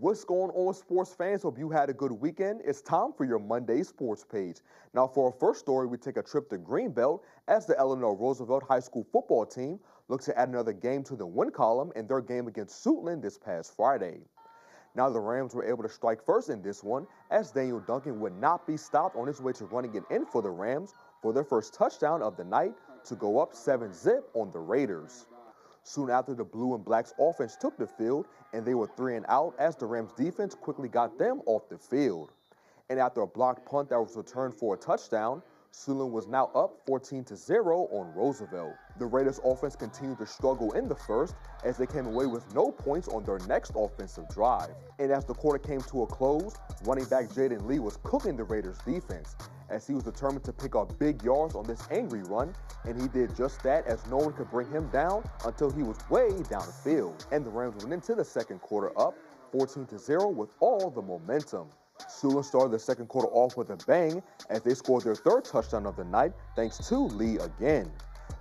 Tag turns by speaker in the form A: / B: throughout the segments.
A: What's going on, sports fans? Hope you had a good weekend. It's time for your Monday sports page. Now, for our first story, we take a trip to Greenbelt as the Eleanor Roosevelt High School football team looks to add another game to the win column in their game against Suitland this past Friday. Now, the Rams were able to strike first in this one as Daniel Duncan would not be stopped on his way to running it in for the Rams for their first touchdown of the night to go up 7-zip on the Raiders. Soon after, the Blue and Blacks offense took the field, and they were 3 and out as the Rams defense quickly got them off the field. And after a blocked punt that was returned for a touchdown, Suitland was now up 14-0 on Roosevelt. The Raiders offense continued to struggle in the first as they came away with no points on their next offensive drive. And as the quarter came to a close, running back Jaden Lee was cooking the Raiders defense as he was determined to pick up big yards on this angry run, and he did just that as no one could bring him down until he was way down the field. And the Rams went into the second quarter up 14-0 with all the momentum. Suitland started the second quarter off with a bang as they scored their third touchdown of the night thanks to Lee again.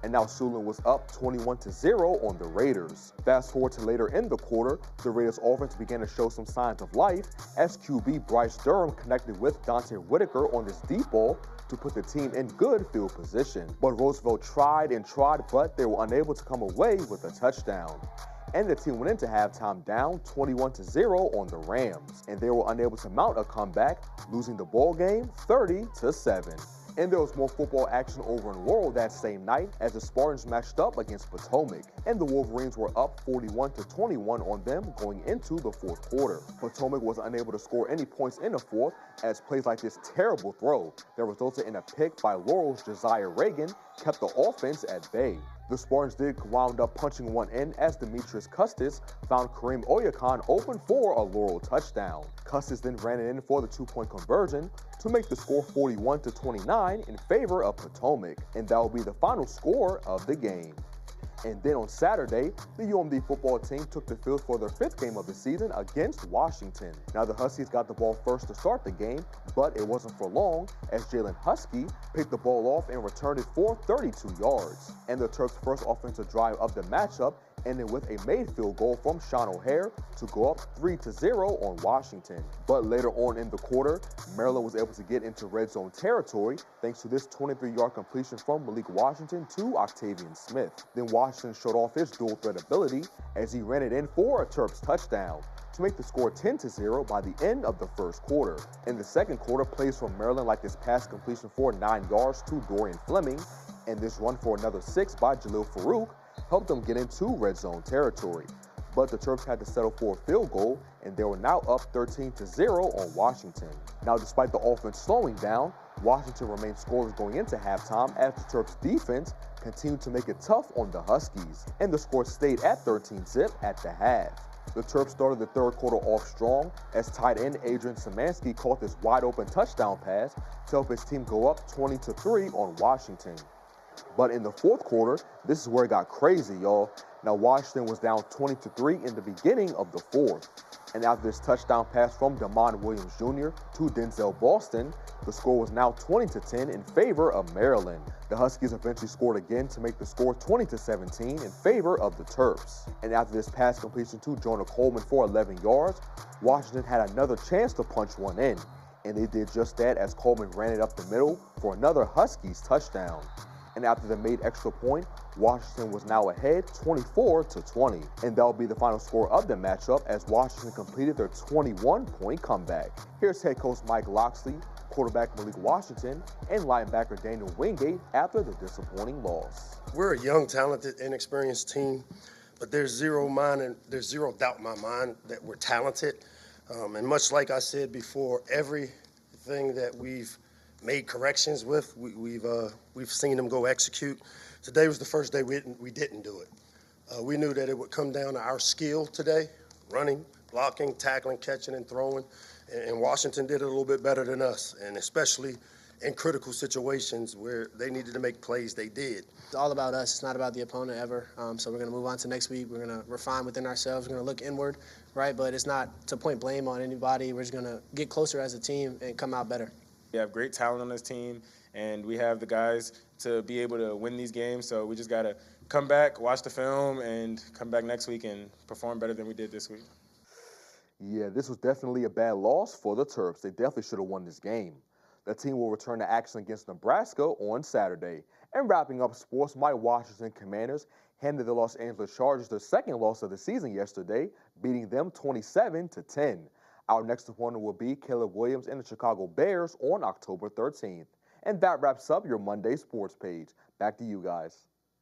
A: And now Suitland was up 21-0 on the Raiders. Fast forward to later in the quarter, the Raiders offense began to show some signs of life as QB Bryce Durham connected with Dante Whitaker on this deep ball to put the team in good field position. But Roosevelt tried and tried, but they were unable to come away with a touchdown. And the team went into halftime down 21-0 on the Rams, and they were unable to mount a comeback, losing the ball game 30-7. And there was more football action over in Laurel that same night as the Spartans matched up against Potomac, and the Wolverines were up 41-21 on them going into the fourth quarter. Potomac was unable to score any points in the fourth as plays like this terrible throw that resulted in a pick by Laurel's Josiah Reagan kept the offense at bay. The Spartans did wound up punching one in as Demetrius Custis found Kareem Oyakon open for a Laurel touchdown. Custis then ran it in for the two-point conversion to make the score 41-29 in favor of Potomac, and that will be the final score of the game. And then on Saturday, the UMD football team took the field for their fifth game of the season against Washington. Now, the Huskies got the ball first to start the game, but it wasn't for long as Jalen Husky picked the ball off and returned it for 32 yards. And the Terps' first offensive drive of the matchup ended with a made field goal from Sean O'Hare to go up 3-0 on Washington. But later on in the quarter, Maryland was able to get into red zone territory thanks to this 23-yard completion from Malik Washington to Octavian Smith. Then Washington showed off his dual threat ability as he ran it in for a Terps touchdown to make the score 10-0 by the end of the first quarter. In the second quarter, plays from Maryland like this pass completion for 9 yards to Dorian Fleming and this run for another 6 by Jalil Farouk helped them get into red zone territory. But the Terps had to settle for a field goal, and they were now up 13-0 on Washington. Now, despite the offense slowing down, Washington remained scoreless going into halftime as the Terps defense continued to make it tough on the Huskies, and the score stayed at 13-zip at the half. The Terps started the third quarter off strong as tight end Adrian Szymanski caught this wide-open touchdown pass to help his team go up 20-3 on Washington. But in the fourth quarter, this is where it got crazy, y'all. Now, Washington was down 20-3 in the beginning of the fourth. And after this touchdown pass from Damon Williams Jr. to Denzel Boston, the score was now 20-10 in favor of Maryland. The Huskies eventually scored again to make the score 20-17 in favor of the Terps. And after this pass completion to Jonah Coleman for 11 yards, Washington had another chance to punch one in. And they did just that as Coleman ran it up the middle for another Huskies touchdown. And after the made extra point, Washington was now ahead 24-20. And that'll be the final score of the matchup as Washington completed their 21-point comeback. Here's head coach Mike Loxley, quarterback Malik Washington, and linebacker Daniel Wingate after the disappointing loss.
B: We're a young, talented, inexperienced team, but there's zero doubt in my mind that we're talented. And much like I said before, everything that we've made corrections with, we've seen them go execute. Today was the first day we didn't do it. We knew that it would come down to our skill today, running, blocking, tackling, catching, and throwing. And Washington did it a little bit better than us, and especially in critical situations where they needed to make plays, they did.
C: It's all about us. It's not about the opponent ever. So we're going to move on to next week. We're going to refine within ourselves. We're going to look inward, right? But it's not to point blame on anybody. We're just going to get closer as a team and come out better.
D: We have great talent on this team, and we have the guys to be able to win these games. So we just got to come back, watch the film, and come back next week and perform better than we did this week.
A: Yeah, this was definitely a bad loss for the Terps. They definitely should have won this game. The team will return to action against Nebraska on Saturday. And wrapping up sports, my Washington Commanders handed the Los Angeles Chargers their second loss of the season yesterday, beating them 27-10. Our next opponent will be Caleb Williams and the Chicago Bears on October 13th. And that wraps up your Monday sports page. Back to you guys.